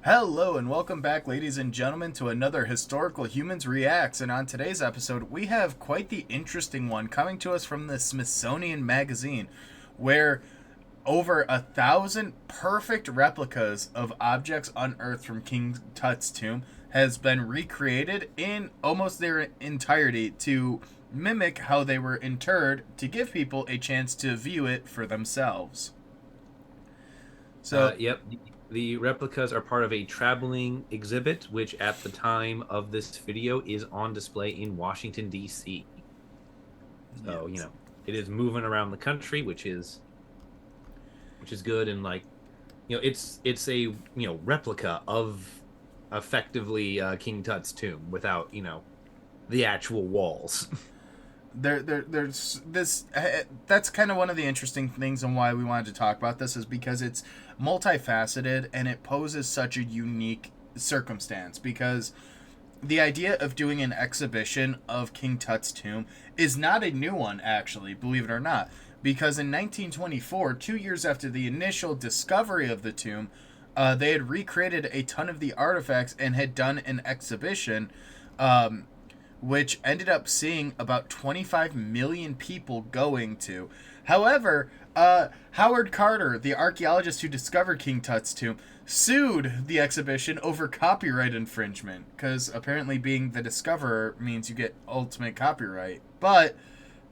Hello and welcome back, ladies and gentlemen, to another Historical Humans Reacts. And on today's episode, we have quite the interesting one coming to us from the Smithsonian Magazine, where over 1,000 perfect replicas of objects unearthed from King Tut's tomb has been recreated in almost their entirety to mimic how they were interred to give people a chance to view it for themselves. So, Yep, the replicas are part of a traveling exhibit, which at the time of this video is on display in Washington, D.C. So, yes. it is moving around the country, which is good. And like, it's a replica of effectively King Tut's tomb without the actual walls. There's this that's kind of one of the interesting things and why we wanted to talk about this is because it's multifaceted and it poses such a unique circumstance because the idea of doing an exhibition of King Tut's tomb is not a new one, actually, believe it or not, because in 1924, 2 years after the initial discovery of the tomb, they had recreated a ton of the artifacts and had done an exhibition, um, which ended up seeing about 25 million people going to. However, Howard Carter, the archaeologist who discovered King Tut's tomb, sued the exhibition over copyright infringement because apparently being the discoverer means you get ultimate copyright. But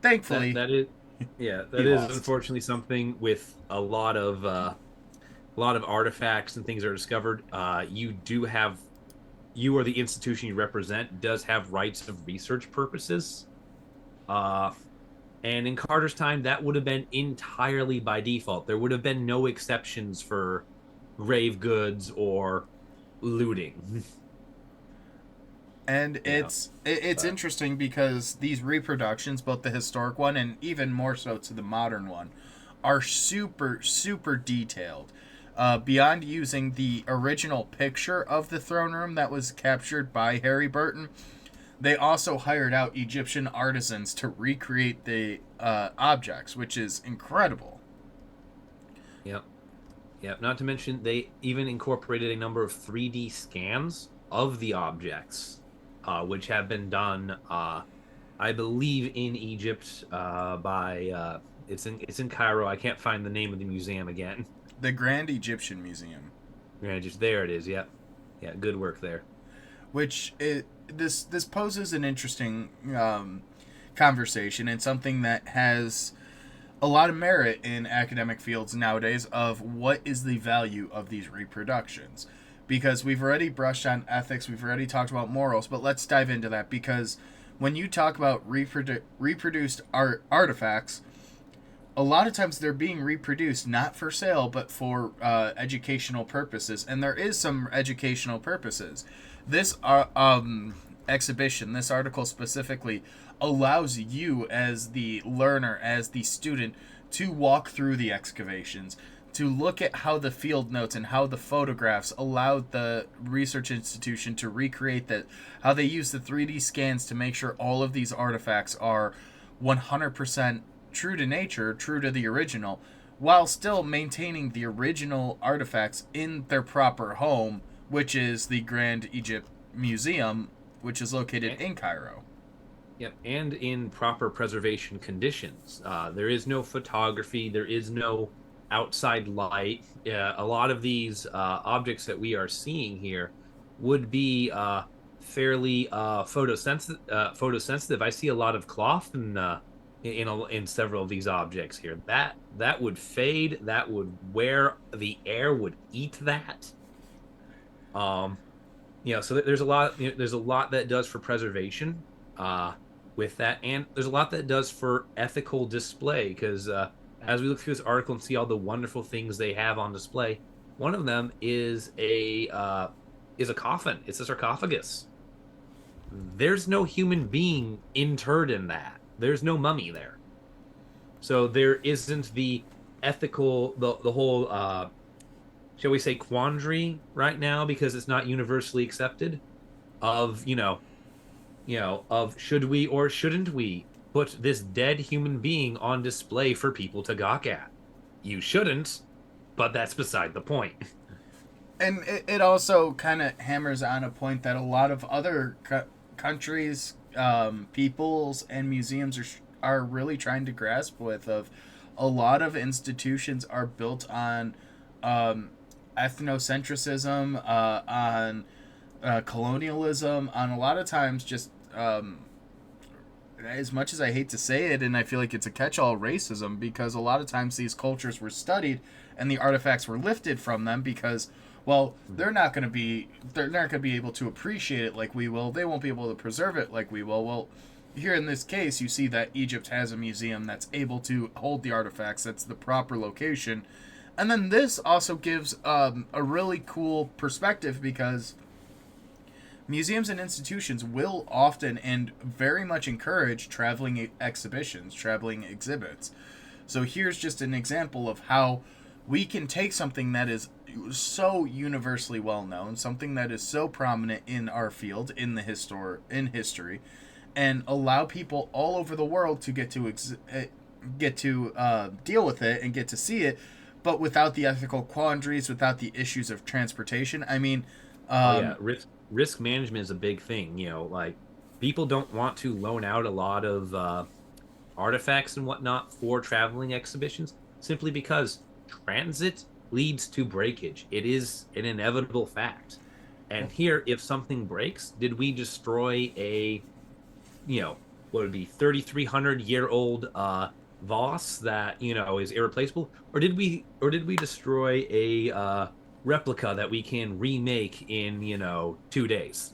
That thankfully, that is, yeah, he that is lost. unfortunately something with a lot of artifacts and things that are discovered. You or the institution you represent does have rights of research purposes. Uh, and in Carter's time, that would have been entirely by default. There would have been no exceptions for grave goods or looting. And you know, it's but interesting because these reproductions, both the historic one and even more so to the modern one, are super detailed. Beyond using the original picture of the throne room that was captured by Harry Burton, they also hired out Egyptian artisans to recreate the objects, which is incredible. yep, yep. Not to mention they even incorporated a number of 3D scans of the objects, which have been done, I believe, in Egypt by it's in Cairo. I can't find the name of the museum again. The Grand Egyptian Museum, Yeah, just there it is. Yep. Yeah, good work there. which this poses an interesting conversation and something that has a lot of merit in academic fields nowadays of what is the value of these reproductions, because we've already brushed on ethics, we've already talked about morals, but let's dive into that because when you talk about reproduced artifacts, a lot of times they're being reproduced not for sale but for educational purposes, and there is some educational purposes. This exhibition, this article specifically, allows you as the learner, as the student, to walk through the excavations, to look at how the field notes and how the photographs allowed the research institution to recreate that, how they use the 3D scans to make sure all of these artifacts are 100% true to nature, true to the original, while still maintaining the original artifacts in their proper home, which is the Grand Egypt Museum, which is located And, in Cairo. yep, and in proper preservation conditions. There is no photography. There is no outside light. A lot of these objects that we are seeing here would be fairly photosensitive. Photosensitive. I see a lot of cloth in several of these objects here. That would fade. That would wear. The air would eat that. Um, so there's a lot that does for preservation with that, and there's a lot that does for ethical display because as we look through this article and see all the wonderful things they have on display, one of them is a coffin. It's a sarcophagus. There's no human being interred in that. There's no mummy there, so there isn't the ethical the whole shall we say quandary right now because it's not universally accepted of of should we or shouldn't we put this dead human being on display for people to gawk at. You shouldn't, but that's beside the point. And it also kind of hammers on a point that a lot of other countries, peoples, and museums are really trying to grasp with. Of a lot of institutions are built on um, ethnocentrism, on colonialism, on a lot of times just as much as I hate to say it, and I feel like it's a catch-all, racism, because a lot of times these cultures were studied and the artifacts were lifted from them because, well, they're not going to be able to appreciate it like we will. They won't be able to preserve it like we will. Well, here in this case, you see that Egypt has a museum that's able to hold the artifacts. That's the proper location, and then this also gives a really cool perspective because museums and institutions will often and very much encourage traveling exhibitions, traveling exhibits. So here's just an example of how we can take something that is so universally well known, something that is so prominent in our field, in history, and allow people all over the world to get to deal with it and get to see it, but without the ethical quandaries, without the issues of transportation. I mean, Oh yeah, um, risk management is a big thing. Like people don't want to loan out a lot of artifacts and whatnot for traveling exhibitions simply because transit leads to breakage. It is an inevitable fact. And here, if something breaks, did we destroy a, what would be 3,300-year-old Voss that is irreplaceable, or did we destroy a replica that we can remake in 2 days?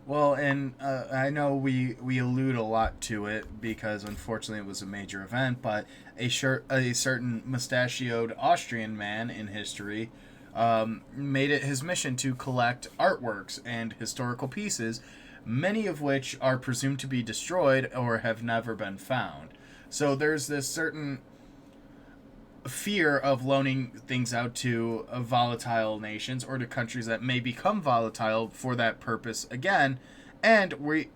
well, and I know we allude a lot to it because unfortunately it was a major event, but a certain mustachioed Austrian man in history made it his mission to collect artworks and historical pieces, many of which are presumed to be destroyed or have never been found. So there's this certain fear of loaning things out to volatile nations or to countries that may become volatile for that purpose again. And we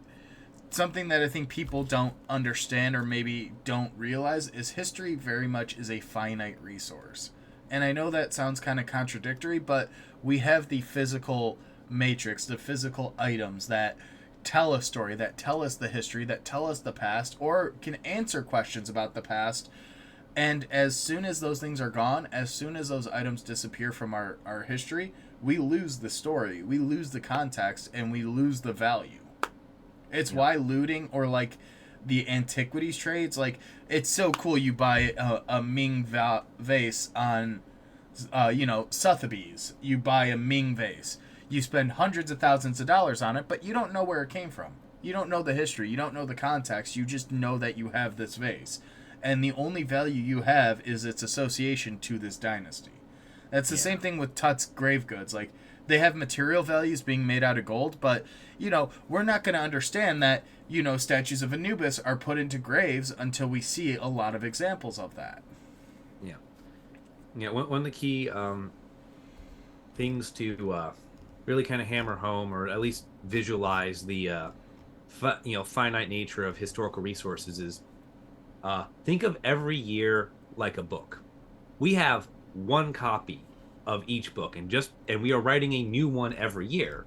something that I think people don't understand or maybe don't realize is history very much is a finite resource. And I know that sounds kind of contradictory, but we have the physical matrix, the physical items that tell a story, that tell us the history, that tell us the past, or can answer questions about the past. And as soon as those things are gone, as soon as those items disappear from our history, we lose the story, we lose the context, and we lose the value. It's Yeah. why looting or like the antiquities trades, like it's so cool. You buy a Ming vase on, Sotheby's. You buy a Ming vase. You spend hundreds of thousands of dollars on it, but you don't know where it came from. You don't know the history. You don't know the context. You just know that you have this vase, and the only value you have is its association to this dynasty. That's the same Yeah. thing with Tut's grave goods. Like they have material values being made out of gold, but we're not going to understand that statues of Anubis are put into graves until we see a lot of examples of that. Yeah. Yeah. One of the key things to really kind of hammer home, or at least visualize the finite nature of historical resources is think of every year like a book. We have one copy of each book, and we are writing a new one every year,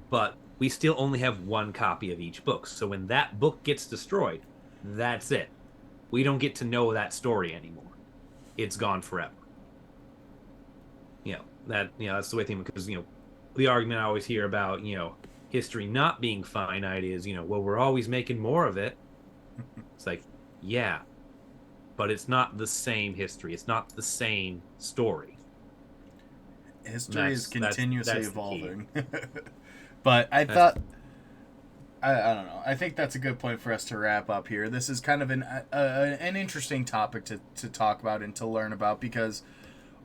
but we still only have one copy of each book. So when that book gets destroyed, that's it. We don't get to know that story anymore. It's gone forever. That's the way thing, because the argument I always hear about history not being finite is well, we're always making more of it. It's like, yeah, but it's not the same history. It's not the same story. History is continuously That's the key. evolving. But I That's thought I don't know. I think that's a good point for us to wrap up here. This is kind of an interesting topic to talk about and to learn about because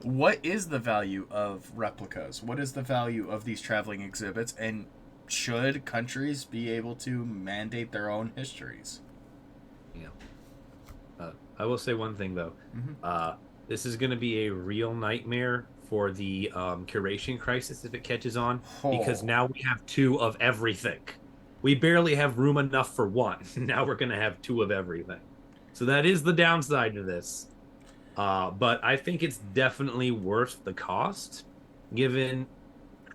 what is the value of replicas? What is the value of these traveling exhibits? And should countries be able to mandate their own histories? yeah. I will say one thing though. Mm-hmm. This is going to be a real nightmare for the curation crisis if it catches on, because Oh, now we have two of everything. We barely have room enough for one. Now we're going to have two of everything. So that is the downside to this. But I think it's definitely worth the cost. given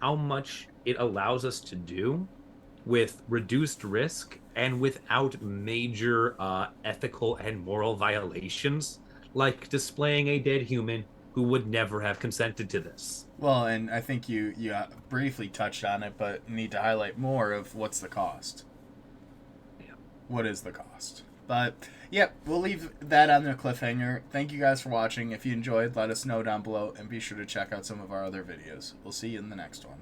how much it allows us to do with reduced risk and without major ethical and moral violations, like displaying a dead human who would never have consented to this. Well, and I think you briefly touched on it, but need to highlight more of what's the cost. Yeah. What is the cost? But yep, we'll leave that on the cliffhanger. Thank you guys for watching. If you enjoyed, let us know down below, and be sure to check out some of our other videos. We'll see you in the next one.